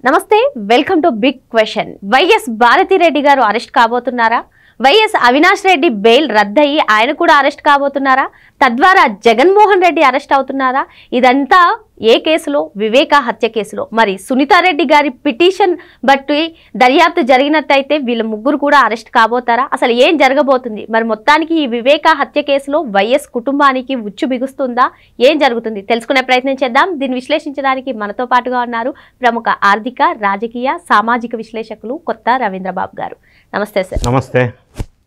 నమస్తే welcome to Big Question. YS Bharathi Reddy గారు arrest కాబోతున్నారా? వైఎస్ అవినాష్ రెడ్డి బెయిల్ రద్దయి ఆయన కూడా అరెస్ట్ కాబోతున్నారా? తద్వారా జగన్మోహన్ రెడ్డి అరెస్ట్ అవుతున్నారా? ఇదంతా ఏ కేసులో? వివేక హత్య కేసులో. మరి సునీతారెడ్డి గారి పిటిషన్ బట్టి దర్యాప్తు జరిగినట్టయితే వీళ్ళ ముగ్గురు కూడా అరెస్ట్ కాబోతారా? అసలు ఏం జరగబోతుంది? మరి మొత్తానికి ఈ వివేక హత్య కేసులో వైఎస్ కుటుంబానికి ఉచ్చు బిగుస్తుందా? ఏం జరుగుతుంది తెలుసుకునే ప్రయత్నం చేద్దాం. దీన్ని విశ్లేషించడానికి మనతో పాటుగా ఉన్నారు ప్రముఖ ఆర్థిక, రాజకీయ, సామాజిక విశ్లేషకులు కొత్త రవీంద్రబాబు గారు. నమస్తే సార్. నమస్తే.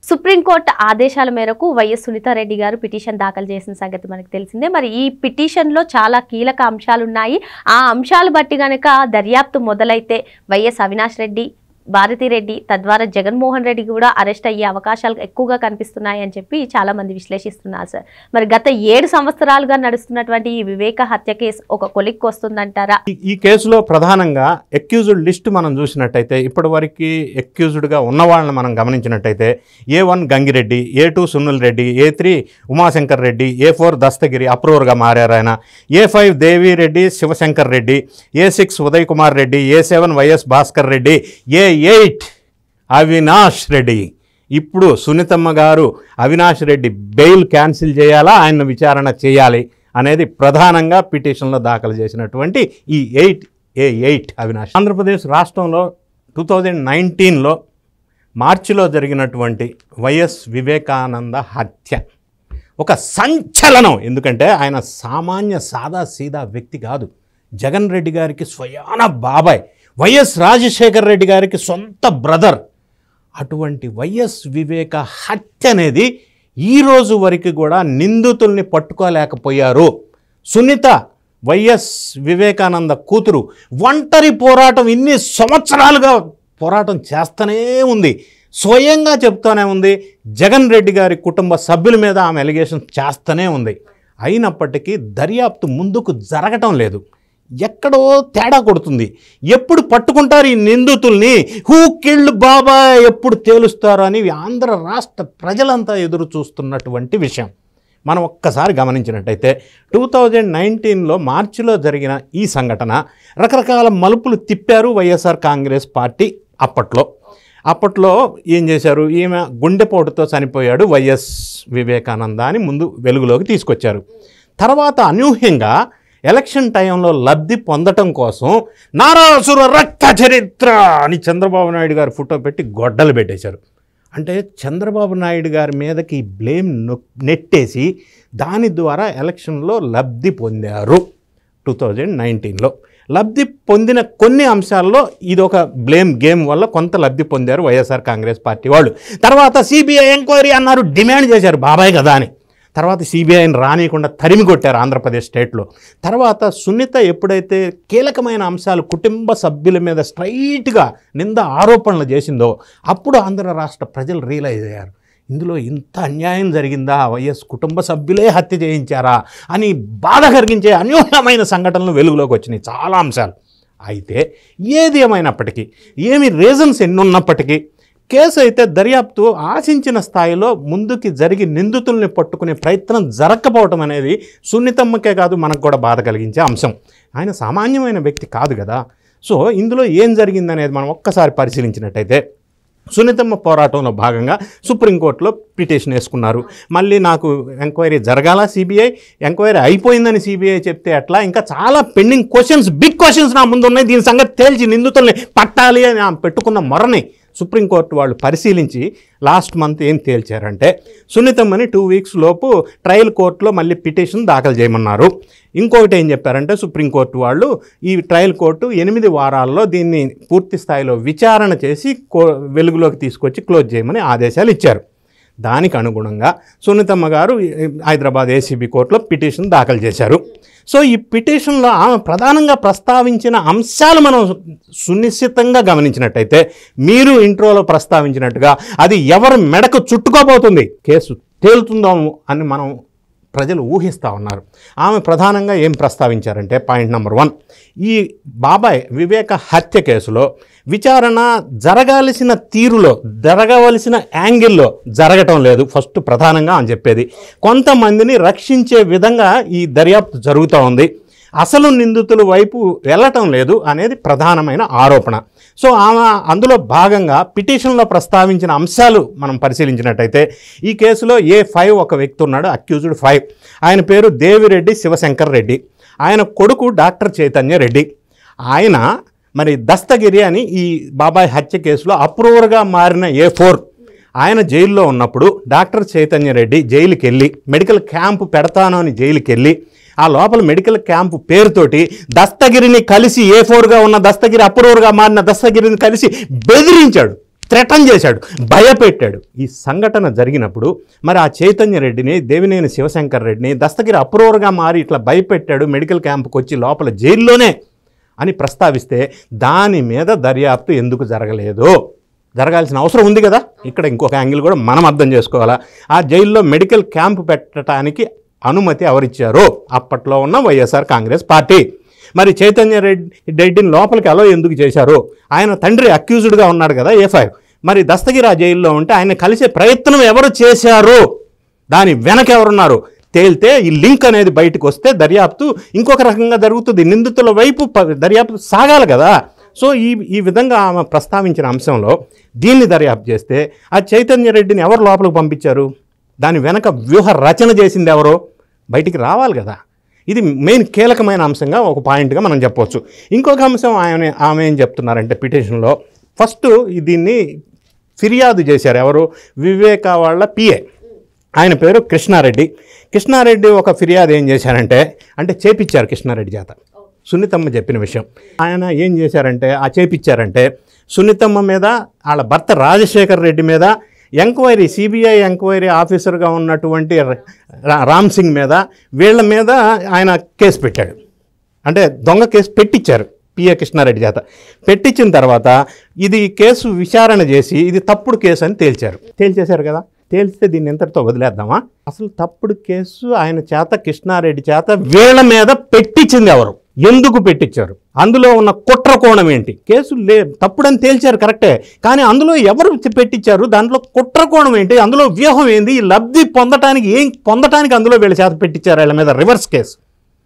సుప్రీంకోర్టు ఆదేశాల మేరకు వైఎస్ సునీతారెడ్డి గారు పిటిషన్ దాఖలు చేసిన సంగతి మనకు తెలిసిందే. మరి ఈ పిటిషన్లో చాలా కీలక అంశాలు ఉన్నాయి. ఆ అంశాలు బట్టి కనుక దర్యాప్తు మొదలైతే వైఎస్ అవినాష్ రెడ్డి, భారతిరెడ్డి, తద్వారా జగన్మోహన్ రెడ్డి కూడా అరెస్ట్ అయ్యే అవకాశాలు ఎక్కువగా కనిపిస్తున్నాయి అని చెప్పి చాలా మంది విశ్లేషిస్తున్నారు సార్. మరి గత 7 సంవత్సరాలుగా నడుస్తున్నటువంటి ఈ వివేక హత్య కేసు ఒక కొలిక్కి వస్తుందంటారా? ఈ కేసులో ప్రధానంగా అక్యూజ్డ్ లిస్ట్ మనం చూసినట్టయితే ఇప్పటి వరకు అక్యూజ్డ్గా ఉన్న వాళ్ళని మనం గమనించినట్టయితే A1 Gangireddy, A2 Sunil Reddy, A3 Umashankar Reddy, A4 Dastagiri అప్రూవర్గా మారారు ఆయన, A5 Devireddy Shivashankar Reddy, A6 Uday Kumar Reddy, A7 Y S Bhaskar Reddy, A8 Avinash Reddy. ఇప్పుడు సునీతమ్మ గారు అవినాష్ రెడ్డి బెయిల్ క్యాన్సిల్ చేయాలా, ఆయన విచారణ చేయాలి అనేది ప్రధానంగా పిటిషన్లో దాఖలు చేసినటువంటి ఈ A8 అవినాష్. ఆంధ్రప్రదేశ్ రాష్ట్రంలో 2019లో మార్చిలో జరిగినటువంటి వైఎస్ వివేకానంద హత్య ఒక సంచలనం. ఎందుకంటే ఆయన సామాన్య సాదా సీదా వ్యక్తి కాదు. జగన్ రెడ్డి గారికి స్వయాన బాబాయ్, వైఎస్ రాజశేఖర్ రెడ్డి గారికి సొంత బ్రదర్. అటువంటి వైఎస్ వివేక హత్య అనేది ఈరోజు వరకు కూడా నిందితుల్ని పట్టుకోలేకపోయారు. సునీత వైఎస్ వివేకానంద కూతురు ఒంటరి పోరాటం ఇన్ని సంవత్సరాలుగా పోరాటం చేస్తూనే ఉంది. స్వయంగా చెప్తూనే ఉంది. జగన్ రెడ్డి గారి కుటుంబ సభ్యుల మీద ఆమె ఎలిగేషన్ చేస్తూనే ఉంది. అయినప్పటికీ దర్యాప్తు ముందుకు జరగటం లేదు. ఎక్కడో తేడా కొడుతుంది. ఎప్పుడు పట్టుకుంటారు ఈ నిందితుల్ని? హూ కిల్డ్ బాబా ఎప్పుడు తేలుస్తారు అని ఆంధ్ర రాష్ట్ర ప్రజలంతా ఎదురు చూస్తున్నటువంటి విషయం మనం ఒక్కసారి గమనించినట్టయితే 2019లో మార్చిలో జరిగిన ఈ సంఘటన రకరకాల మలుపులు తిప్పారు వైఎస్ఆర్ కాంగ్రెస్ పార్టీ. అప్పట్లో ఏం చేశారు? ఈమె గుండెపోటుతో చనిపోయాడు వైఎస్ వివేకానంద అని ముందు వెలుగులోకి తీసుకొచ్చారు. తర్వాత అనూహ్యంగా ఎలక్షన్ టైంలో లబ్ధి పొందటం కోసం నారాసుర రక్త చరిత్ర అని చంద్రబాబు నాయుడు గారి ఫోటో పెట్టి గొడ్డలు పెట్టేశారు. అంటే చంద్రబాబు నాయుడు గారి మీదకి బ్లేమ్ నెట్టేసి దాని ద్వారా ఎలక్షన్లో లబ్ధి పొందారు. 2019లో లబ్ధి పొందిన కొన్ని అంశాల్లో ఇదొక బ్లేమ్ గేమ్ వల్ల కొంత లబ్ధి పొందారు వైఎస్ఆర్ కాంగ్రెస్ పార్టీ వాళ్ళు. తర్వాత సిబిఐ ఎంక్వైరీ అన్నారు, డిమాండ్ చేశారు బాబాయ్ కదా అని. తర్వాత సిబిఐని రానియకుండా తరిమి కొట్టారు ఆంధ్రప్రదేశ్ స్టేట్లో. తర్వాత సునీత ఎప్పుడైతే కీలకమైన అంశాలు కుటుంబ సభ్యుల మీద స్ట్రైట్గా నింద ఆరోపణలు చేసిందో అప్పుడు ఆంధ్ర రాష్ట్ర ప్రజలు రియలైజ్ అయ్యారు, ఇందులో ఇంత అన్యాయం జరిగిందా, వైఎస్ కుటుంబ సభ్యులే హత్య చేయించారా అని బాధ కలిగించే అనూహ్యమైన సంఘటనలు వెలుగులోకి వచ్చినాయి చాలా అంశాలు. అయితే ఏది ఏమైనప్పటికీ, ఏమి రీజన్స్ ఎన్నున్నప్పటికీ కేసు అయితే దర్యాప్తు ఆశించిన స్థాయిలో ముందుకి జరిగి నిందితుల్ని పట్టుకునే ప్రయత్నం జరగకపోవటం అనేది సున్నితమ్మకే కాదు మనకు కూడా బాధ కలిగించే అంశం. ఆయన సామాన్యమైన వ్యక్తి కాదు కదా. సో ఇందులో ఏం జరిగిందనేది మనం ఒక్కసారి పరిశీలించినట్టయితే సునీతమ్మ పోరాటంలో భాగంగా సుప్రీంకోర్టులో పిటిషన్ వేసుకున్నారు. మళ్ళీ నాకు ఎంక్వైరీ జరగాల, సిబిఐ ఎంక్వైరీ అయిపోయిందని సిబిఐ చెప్తే ఎట్లా, ఇంకా చాలా పెండింగ్ క్వశ్చన్స్, బిగ్ క్వశ్చన్స్ నా ముందు ఉన్నాయి, దీని సంగతి తేల్చి నిందితుల్ని పట్టాలి అని పెట్టుకున్న మొరని సుప్రీంకోర్టు వాళ్ళు పరిశీలించి లాస్ట్ మంత్ ఏం తేల్చారంటే సునీతమ్మని 2 వీక్స్ లోపు ట్రయల్ కోర్టులో మళ్ళీ పిటిషన్ దాఖలు చేయమన్నారు. ఇంకొకటి ఏం చెప్పారంటే సుప్రీంకోర్టు వాళ్ళు ఈ ట్రయల్ కోర్టు 8 వారాల్లో దీన్ని పూర్తి స్థాయిలో విచారణ చేసి వెలుగులోకి తీసుకొచ్చి క్లోజ్ చేయమని ఆదేశాలు ఇచ్చారు. దానికి అనుగుణంగా సునీతమ్మ గారు హైదరాబాద్ ఏసీబీ కోర్టులో పిటిషన్ దాఖలు చేశారు. సో ఈ పిటిషన్లో ఆమె ప్రధానంగా ప్రస్తావించిన అంశాలు మనం సునిశ్చితంగా గమనించినట్టయితే మీరు ఇంట్రోలో ప్రస్తావించినట్టుగా అది ఎవరి మెడకు చుట్టుకోబోతుంది, కేసు తేలుతుందో అని మనం ప్రజలు ఊహిస్తూ ఉన్నారు. ఆమె ప్రధానంగా ఏం ప్రస్తావించారంటే పాయింట్ నెంబర్ 1, ఈ బాబాయ్ వివేక హత్య కేసులో విచారణ జరగాల్సిన తీరులో, జరగవలసిన యాంగిల్లో జరగటం లేదు. ఫస్ట్ ప్రధానంగా అని చెప్పేది కొంతమందిని రక్షించే విధంగా ఈ దర్యాప్తు జరుగుతూ ఉంది. అసలు నిందితుల వైపు వెళ్ళటం లేదు అనేది ప్రధానమైన ఆరోపణ. సో ఆమె అందులో భాగంగా పిటిషన్లో ప్రస్తావించిన అంశాలు మనం పరిశీలించినట్టయితే ఈ కేసులో A5 ఒక వ్యక్తి ఉన్నాడు, అక్యూజ్డ్ 5. ఆయన పేరు దేవిరెడ్డి శివశంకర్ రెడ్డి. ఆయన కొడుకు డాక్టర్ చైతన్య రెడ్డి. ఆయన మరి దస్తగిరి అని ఈ బాబాయ్ హత్య కేసులో అప్రూవర్గా మారిన A4. ఆయన జైల్లో ఉన్నప్పుడు డాక్టర్ చైతన్య రెడ్డి జైలుకి వెళ్ళి మెడికల్ క్యాంపు పెడతాను అని జైలుకి వెళ్ళి ఆ లోపల మెడికల్ క్యాంపు పేరుతోటి దస్తగిరిని కలిసి A4గా ఉన్న దస్తగిరి అప్రూవర్గా మారిన దస్తగిరిని కలిసి బెదిరించాడు, థ్రెటన్ చేశాడు, భయపెట్టాడు. ఈ సంఘటన జరిగినప్పుడు మరి ఆ చైతన్య రెడ్డిని, దేవినేని శివశంకర్ రెడ్డిని దస్తగిరి అప్రూవర్గా మారి ఇట్లా భయపెట్టాడు మెడికల్ క్యాంపుకి వచ్చి లోపల జైల్లోనే అని ప్రస్తావిస్తే దాని మీద దర్యాప్తు ఎందుకు జరగలేదు? జరగాల్సిన అవసరం ఉంది కదా. ఇక్కడ ఇంకొక యాంగిల్ కూడా మనం అర్థం చేసుకోవాలా. ఆ జైల్లో మెడికల్ క్యాంపు పెట్టడానికి అనుమతి ఎవరిచ్చారో అప్పట్లో ఉన్న వైఎస్ఆర్ కాంగ్రెస్ పార్టీ. మరి చైతన్య రెడ్డిని లోపలికి అలో ఎందుకు చేశారు? ఆయన తండ్రి అక్యూజ్డ్గా ఉన్నాడు కదా A5. మరి దస్తగిరి ఆ జైల్లో ఉంటే ఆయన కలిసే ప్రయత్నం ఎవరు చేశారు, దాని వెనక ఎవరున్నారు తేలితే ఈ లింక్ అనేది బయటకు వస్తే దర్యాప్తు ఇంకొక రకంగా జరుగుతుంది. నిందితుల వైపు దర్యాప్తు సాగాలి కదా. సో ఈ విధంగా ఆమె ప్రస్తావించిన అంశంలో దీన్ని దర్యాప్తు చేస్తే ఆ చైతన్య రెడ్డిని ఎవరు లోపలికి పంపించారు, దాని వెనక వ్యూహ రచన చేసింది ఎవరో బయటికి రావాలి కదా. ఇది మెయిన్ కీలకమైన అంశంగా ఒక పాయింట్గా మనం చెప్పవచ్చు. ఇంకొక అంశం ఆమె ఏం చెప్తున్నారంటే పిటిషన్లో ఫస్ట్ దీన్ని ఫిర్యాదు చేశారు ఎవరు, వివేక వాళ్ళ PA. ఆయన పేరు కృష్ణారెడ్డి. కృష్ణారెడ్డి ఒక ఫిర్యాదు ఏం చేశారంటే చేపించారు కృష్ణారెడ్డి చేత. సునీతమ్మ చెప్పిన విషయం ఆయన ఏం చేశారంటే చేపించారంటే సునీతమ్మ మీద, వాళ్ళ భర్త రాజశేఖర్ రెడ్డి మీద ఎంక్వైరీ, CBI ఎంక్వైరీ ఆఫీసర్గా ఉన్నటువంటి రామ్ సింగ్ మీద, వీళ్ళ మీద ఆయన కేసు పెట్టాడు. దొంగ కేసు పెట్టించారు PA కృష్ణారెడ్డి చేత. పెట్టించిన తర్వాత ఇది కేసు విచారణ చేసి ఇది తప్పుడు కేసు అని తేల్చేశారు కదా. తేల్స్తే దీన్ని ఎంతటితో వదిలేద్దామా? అసలు తప్పుడు కేసు ఆయన చేత, కృష్ణారెడ్డి చేత వీళ్ళ మీద పెట్టించింది ఎవరు, ఎందుకు పెట్టించారు, అందులో ఉన్న కుట్ర కోణం ఏంటి? కేసు తప్పుడని తేల్చారు కరెక్టే, కానీ అందులో ఎవరు పెట్టించారు, దాంట్లో కుట్ర కోణం ఏంటి, అందులో వ్యూహం ఏంది, లబ్ధి పొందటానికి అందులో వీళ్ళ చేత పెట్టించారు వీళ్ళ మీద రివర్స్ కేసు.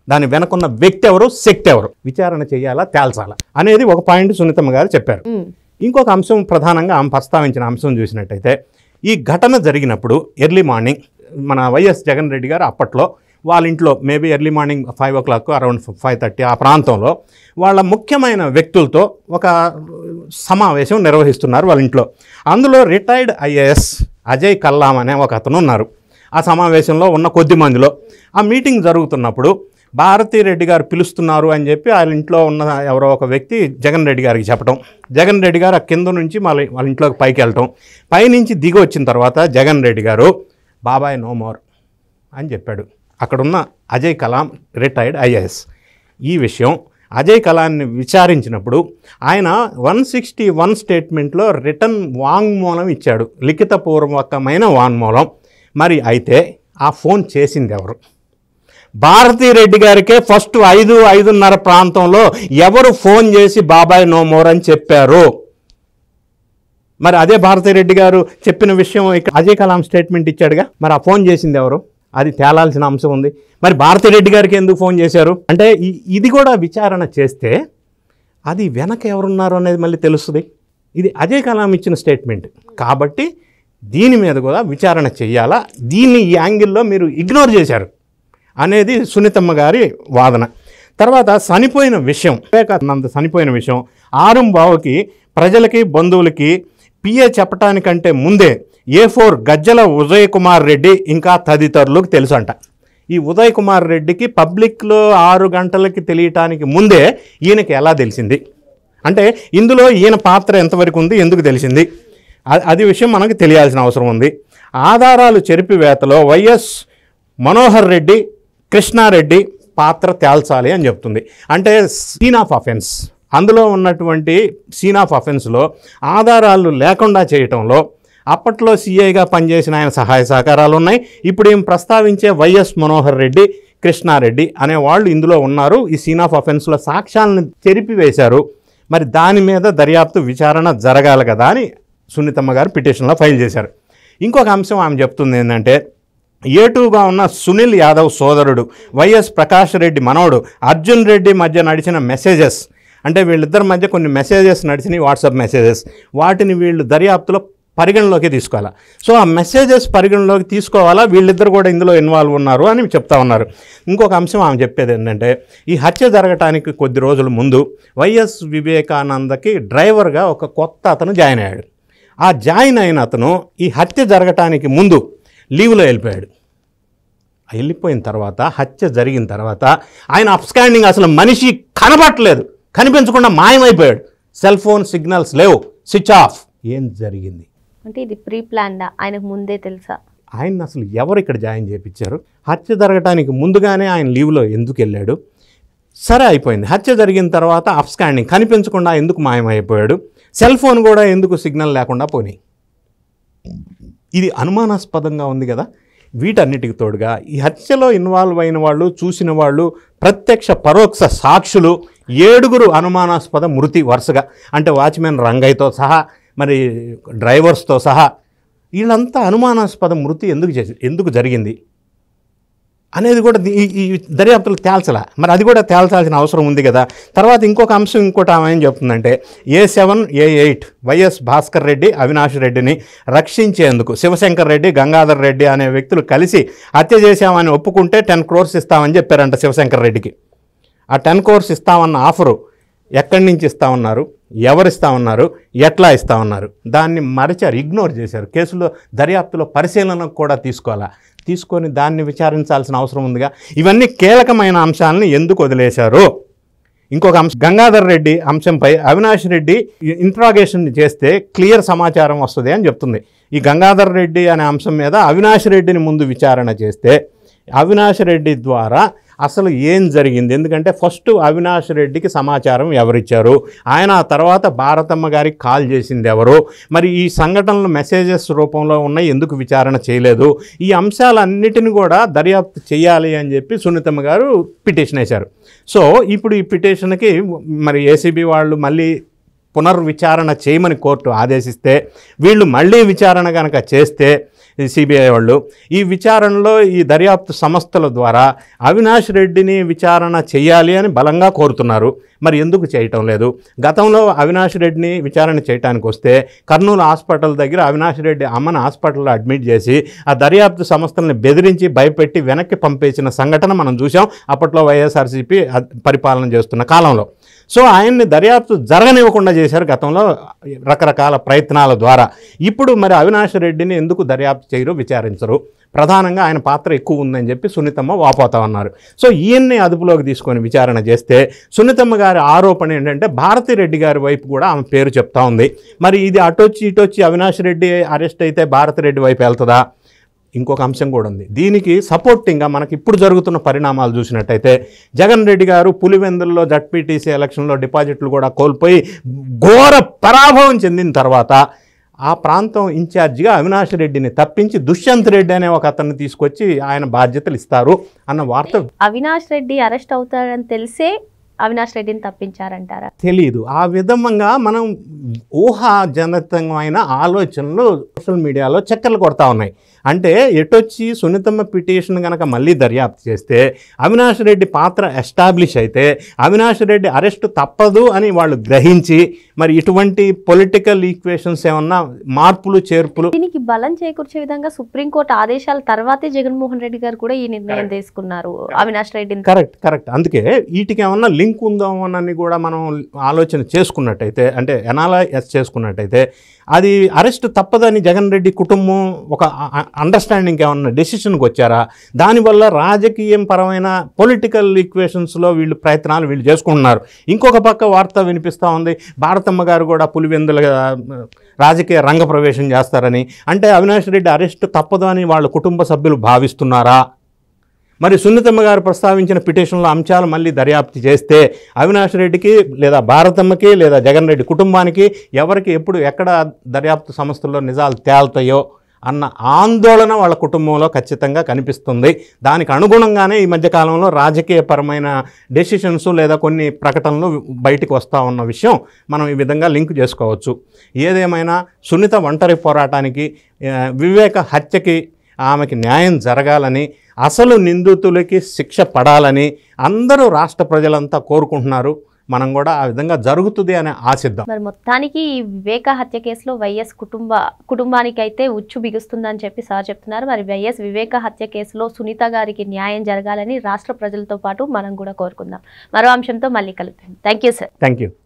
దాని వెనకున్న వ్యక్తి ఎవరు, శక్తి ఎవరు, విచారణ చేయాలా తేల్చాలా అనేది ఒక పాయింట్ సునీతమ్మ గారు చెప్పారు. ఇంకొక అంశం ప్రధానంగా ఆమె ప్రస్తావించిన అంశం చూసినట్టయితే ఈ ఘటన జరిగినప్పుడు ఎర్లీ మార్నింగ్ మన వైఎస్ జగన్ రెడ్డి గారు అప్పట్లో వాళ్ళ ఇంట్లో maybe early morning 5 o'clock around 5:30 ఆ ప్రాంతంలో వాళ్ళ ముఖ్యమైన వ్యక్తులతో ఒక సమావేశం నిర్వహిస్తున్నారు వాళ్ళ ఇంట్లో. అందులో రిటైర్డ్ IAS అజయ్ కల్లాం అనే ఒక అతను ఉన్నారు. ఆ సమావేశంలో ఉన్న కొద్ది మందిలో ఆ మీటింగ్ జరుగుతున్నప్పుడు భారతీ రెడ్డి గారు పిలుస్తున్నారు అని చెప్పి వాళ్ళ ఇంట్లో ఉన్న ఎవరో ఒక వ్యక్తి జగన్ రెడ్డి గారికి చెప్పడం, జగన్ రెడ్డి గారు ఆ కింద నుంచి వాళ్ళ ఇంట్లోకి పైకి వెళ్ళటం, పైనుంచి దిగి వచ్చిన తర్వాత జగన్ రెడ్డి గారు బాబాయ్ నో మోర్ అని చెప్పాడు. అక్కడున్న అజయ్ కలాం రిటైర్డ్ IAS. ఈ విషయం అజయ్ కలాంని విచారించినప్పుడు ఆయన 161 స్టేట్మెంట్లో రిటర్న్ వాంగ్మూలం ఇచ్చాడు, లిఖితపూర్వకమైన వాంగ్మూలం. మరి అయితే ఆ ఫోన్ చేసింది ఎవరు? భారతీ రెడ్డి గారికే ఫస్ట్ 5-5:30 ప్రాంతంలో ఎవరు ఫోన్ చేసి బాబాయ్ నో మోర్ అని చెప్పారు? మరి అదే భారతీ రెడ్డి గారు చెప్పిన విషయం ఇక్కడ అజయ్ కలాం స్టేట్మెంట్ ఇచ్చాడుగా. మరి ఆ ఫోన్ చేసింది ఎవరు? అది తేలాల్సిన అంశం ఉంది. మరి భారతీ రెడ్డి గారికి ఎందుకు ఫోన్ చేశారు ఇది కూడా విచారణ చేస్తే అది వెనక ఎవరున్నారు అనేది మళ్ళీ తెలుస్తుంది. ఇది అజయ్ కలాం ఇచ్చిన స్టేట్మెంట్ కాబట్టి దీని మీద కూడా విచారణ చేయాలా, దీన్ని ఈ యాంగిల్లో మీరు ఇగ్నోర్ చేశారు అనేది సునీతమ్మ గారి వాదన. తర్వాత చనిపోయిన విషయం, వివేకానంద చనిపోయిన విషయం ఆరుంబావుకి ప్రజలకి బంధువులకి PA చెప్పటానికంటే ముందే A4 గజ్జల ఉదయ్ కుమార్ రెడ్డి ఇంకా తదితరులకు తెలుసు అంట. ఈ ఉదయ్ కుమార్ రెడ్డికి పబ్లిక్లో 6 గంటలకి తెలియటానికి ముందే ఈయనకి ఎలా తెలిసింది, ఇందులో ఈయన పాత్ర ఎంతవరకు ఉంది, ఎందుకు తెలిసింది, అది విషయం మనకు తెలియాల్సిన అవసరం ఉంది. ఆధారాలు చెరిపివేతలో వైఎస్ మనోహర్ రెడ్డి, కృష్ణారెడ్డి పాత్ర తేల్చాలి అని చెప్తుంది. సీన్ ఆఫ్ అఫెన్స్, అందులో ఉన్నటువంటి సీన్ ఆఫ్ అఫెన్స్లో ఆధారాలు లేకుండా చేయటంలో అప్పట్లో CIగా పనిచేసిన ఆయన సహాయ సహకారాలు ఉన్నాయి. ఇప్పుడు ఏం ప్రస్తావించే వైఎస్ మనోహర్ రెడ్డి, కృష్ణారెడ్డి అనే వాళ్ళు ఇందులో ఉన్నారు. ఈ సీన్ ఆఫ్ అఫెన్స్లో సాక్ష్యాలను చెరిపివేశారు. మరి దాని మీద దర్యాప్తు విచారణ జరగాలి కదా అని సునీతమ్మ గారు పిటిషన్లో ఫైల్ చేశారు. ఇంకొక అంశం ఆమె చెప్తుంది ఏంటంటే A2గా ఉన్న సునీల్ యాదవ్ సోదరుడు, వైఎస్ ప్రకాష్ రెడ్డి మనవడు అర్జున్ రెడ్డి మధ్య నడిచిన మెసేజెస్, అంటే వీళ్ళిద్దరి మధ్య కొన్ని మెసేజెస్ నడిచినాయి, వాట్సాప్ మెసేజెస్. వాటిని వీళ్ళు దర్యాప్తులో పరిగణలోకి తీసుకోవాలా. సో ఆ మెసేజెస్ పరిగణలోకి తీసుకోవాలా, వీళ్ళిద్దరు కూడా ఇందులో ఇన్వాల్వ్ ఉన్నారు అని చెప్తా ఉన్నారు. ఇంకొక అంశం ఆమె చెప్పేది ఏంటంటే, ఈ హత్య జరగటానికి కొద్ది రోజుల ముందు వైఎస్ వివేకానందకి డ్రైవర్గా ఒక కొత్త అతను జాయిన్ అయ్యాడు. ఆ జాయిన్ అయిన అతను ఈ హత్య జరగటానికి ముందు లీవ్లో వెళ్ళిపోయాడు. వెళ్ళిపోయిన తర్వాత, హత్య జరిగిన తర్వాత ఆయన అప్స్కాండింగ్, అసలు మనిషి కనబట్టలేదు, కనిపించకుండా మాయమైపోయాడు. సెల్ ఫోన్ సిగ్నల్స్ లేవు, స్విచ్ ఆఫ్. ఏం జరిగింది అంటే ఇది ప్రీ ప్లాన్డా, ఆయనకు ముందే తెలుసా? ఆయన అసలు ఎవరు ఇక్కడ జాయిన్ చేయించారు? హత్య జరగటానికి ముందుగానే ఆయన లీవ్లో ఎందుకు వెళ్ళాడు? సరే అయిపోయింది. హత్య జరిగిన తర్వాత అప్స్కాండింగ్, కనిపించకుండా ఎందుకు మాయమైపోయాడు? సెల్ ఫోన్ కూడా ఎందుకు సిగ్నల్ లేకుండా పోనీ? ఇది అనుమానాస్పదంగా ఉంది కదా. వీటన్నిటికి తోడుగా ఈ హత్యలో ఇన్వాల్వ్ అయిన వాళ్ళు, చూసిన వాళ్ళు, ప్రత్యక్ష పరోక్ష సాక్షులు 7 అనుమానాస్పద మృతి వరుసగా, అంటే వాచ్మెన్ రంగయ్యతో సహా, మరి డ్రైవర్స్తో సహా వీళ్ళంతా అనుమానాస్పద మృతి ఎందుకు జరిగింది అనేది కూడా ఈ దర్యాప్తులు తేల్చలా. మరి అది కూడా తేల్చాల్సిన అవసరం ఉంది కదా. తర్వాత ఇంకొక అంశం, ఇంకోటి ఆమె ఏం చెప్తుందంటే, A7, A8 YS Bhaskar Reddy, Avinash రెడ్డిని రక్షించేందుకు శివశంకర్ రెడ్డి, గంగాధర్ రెడ్డి అనే వ్యక్తులు కలిసి హత్య చేశామని ఒప్పుకుంటే 10 crores ఇస్తామని చెప్పారంట శివశంకర్ రెడ్డికి. ఆ 10 crores ఇస్తామన్న ఆఫరు ఎక్కడి నుంచి ఇస్తామన్నారు, ఎవరు ఇస్తామన్నారు, ఎట్లా ఇస్తామన్నారు, దాన్ని మరచారు, ఇగ్నోర్ చేశారు. కేసులో దర్యాప్తులో పరిశీలనకు కూడా తీసుకొని దాన్ని విచారించాల్సిన అవసరం ఉందిగా. ఇవన్నీ కీలకమైన అంశాలను ఎందుకు వదిలేశారు? ఇంకొక అంశం, గంగాధర్ రెడ్డి అంశంపై అవినాష్ రెడ్డి ఇంట్రాగేషన్ చేస్తే క్లియర్ సమాచారం వస్తుంది అని చెప్తుంది. ఈ గంగాధర్ రెడ్డి అనే అంశం మీద అవినాష్ రెడ్డిని ముందు విచారణ చేస్తే అవినాష్ రెడ్డి ద్వారా అసలు ఏం జరిగింది, ఎందుకంటే ఫస్ట్ అవినాష్ రెడ్డికి సమాచారం ఎవరిచ్చారు, ఆయన ఆ తర్వాత భారతమ్మ గారికి కాల్ చేసింది ఎవరు, మరి ఈ సంఘటనలు మెసేజెస్ రూపంలో ఉన్నాయి, ఎందుకు విచారణ చేయలేదు, ఈ అంశాలన్నిటిని కూడా దర్యాప్తు చేయాలి అని చెప్పి సునీతమ్మ గారు పిటిషన్ వేశారు. సో ఇప్పుడు ఈ పిటిషన్కి మరి ఏసీబీ వాళ్ళు మళ్ళీ పునర్విచారణ చేయమని కోర్టు ఆదేశిస్తే, వీళ్ళు మళ్ళీ విచారణ కనుక చేస్తే సిబిఐ వాళ్ళు ఈ విచారణలో ఈ దర్యాప్తు సంస్థల ద్వారా అవినాష్ రెడ్డిని విచారణ చేయాలి అని బలంగా కోరుతున్నారు. మరి ఎందుకు చేయటం లేదు? గతంలో అవినాష్ రెడ్డిని విచారణ చేయడానికి వస్తే కర్నూలు హాస్పిటల్ దగ్గర అవినాష్ రెడ్డి అమ్మను హాస్పిటల్లో అడ్మిట్ చేసి ఆ దర్యాప్తు సంస్థలను బెదిరించి భయపెట్టి వెనక్కి పంపేసిన సంఘటన మనం చూసాం అప్పట్లో వైఎస్ఆర్సీపీ పరిపాలన చేస్తున్న కాలంలో. సో ఆయన్ని దర్యాప్తు జరగనివ్వకుండా చేశారు గతంలో రకరకాల ప్రయత్నాల ద్వారా. ఇప్పుడు మరి అవినాష్ రెడ్డిని ఎందుకు దర్యాప్తు చేయరు, విచారించరు? ప్రధానంగా ఆయన పాత్ర ఎక్కువ ఉందని చెప్పి సునీతమ్మ వాపోతా ఉన్నారు. సో ఈయన్ని అదుపులోకి తీసుకొని విచారణ చేస్తే సునీతమ్మ గారి ఆరోపణ ఏంటంటే భారతిరెడ్డి గారి వైపు కూడా ఆమె పేరు చెప్తా ఉంది. మరి ఇది అటొచ్చి ఇటొచ్చి అవినాష్ రెడ్డి అరెస్ట్ అయితే భారతిరెడ్డి వైపు వెళ్తుందా? ఇంకొక అంశం కూడా ఉంది. దీనికి సపోర్టింగ్గా మనకి ఇప్పుడు జరుగుతున్న పరిణామాలు చూసినట్టయితే జగన్ రెడ్డి గారు పులివెందుల్లో జడ్పీటీసీ ఎలక్షన్లో డిపాజిట్లు కూడా కోల్పోయి ఘోర పరాభవం చెందిన తర్వాత ఆ ప్రాంతం ఇన్ఛార్జిగా అవినాష్ రెడ్డిని తప్పించి దుష్యంత్ రెడ్డి అనే ఒక అతన్ని తీసుకొచ్చి ఆయన బాధ్యతలు ఇస్తారు అన్న వార్త. అవినాష్ రెడ్డి అరెస్ట్ అవుతాడని తెలిసే అవినాష్ రెడ్డిని తప్పించారంటారా? తెలీదు. ఆ విధంగా మనం ఊహాజనితమైన ఆలోచనలు సోషల్ మీడియాలో చక్కర్లు కొడతా ఉన్నాయి. అంటే ఎటొచ్చి సునీతమ్మ పిటిషన్ కనుక మళ్ళీ దర్యాప్తు చేస్తే అవినాష్ రెడ్డి పాత్ర ఎస్టాబ్లిష్ అయితే అవినాష్ రెడ్డి అరెస్ట్ తప్పదు అని వాళ్ళు గ్రహించి మరి ఇటువంటి పొలిటికల్ ఈక్వేషన్స్ ఏమన్నా మార్పులు చేర్పులు దీనికి బలం చేకూర్చే విధంగా సుప్రీంకోర్టు ఆదేశాల తర్వాతే జగన్మోహన్ రెడ్డి గారు కూడా ఈ నిర్ణయం తీసుకున్నారు అవినాష్ రెడ్డిని. కరెక్ట్. అందుకే వీటికి ఏమన్నా లింక్ ఉందో అని కూడా మనం ఆలోచన చేసుకున్నట్టయితే, అంటే ఎనాలైజ్ చేసుకున్నట్టయితే అది అరెస్ట్ తప్పదని జగన్ రెడ్డి కుటుంబం ఒక అండర్స్టాండింగ్ ఏమన్నా డెసిషన్కి వచ్చారా? దానివల్ల రాజకీయం పరమైన పొలిటికల్ ఈక్వేషన్స్లో వీళ్ళు చేసుకుంటున్నారు. ఇంకొక పక్క వార్త వినిపిస్తూ ఉంది, భారతమ్మ గారు కూడా పులివెందుల రాజకీయ రంగ ప్రవేశం చేస్తారని. అంటే అవినాష్ రెడ్డి అరెస్ట్ తప్పదు అని వాళ్ళ కుటుంబ సభ్యులు భావిస్తున్నారా? మరి సునీతమ్మ గారు ప్రస్తావించిన పిటిషన్లో అంశాలు మళ్ళీ దర్యాప్తు చేస్తే అవినాష్ రెడ్డికి లేదా భారతమ్మకి లేదా జగన్ రెడ్డి కుటుంబానికి ఎవరికి ఎప్పుడు ఎక్కడ దర్యాప్తు సంస్థల్లో నిజాలు తేలుతాయో అన్న ఆందోళన వాళ్ళ కుటుంబంలో ఖచ్చితంగా కనిపిస్తుంది. దానికి అనుగుణంగానే ఈ మధ్యకాలంలో రాజకీయపరమైన డెసిషన్స్ లేదా కొన్ని ప్రకటనలు బయటికి వస్తూ ఉన్న విషయం మనం ఈ విధంగా లింక్ చేసుకోవచ్చు. ఏదేమైనా సునీత ఒంటరి పోరాటానికి, వివేక హత్యకి ఆమెకి న్యాయం జరగాలని, అసలు నిందితులకి శిక్ష పడాలని అందరూ రాష్ట్ర ప్రజలంతా కోరుకుంటున్నారు. మనం కూడా ఆ విధంగా జరుగుతుంది అని ఆశిద్దాం. మరి మొత్తానికి ఈ వివేక హత్య కేసులో వైఎస్ కుటుంబానికి అయితే ఉచ్చు బిగుస్తుందని చెప్పి సార్ చెప్తున్నారు. మరి వైఎస్ వివేక హత్య కేసులో సునీత గారికి న్యాయం జరగాలని రాష్ట్ర ప్రజలతో పాటు మనం కూడా కోరుకుందాం. మరో అంశంతో మళ్ళీ కలుద్దాం. Thank you sir. Thank you.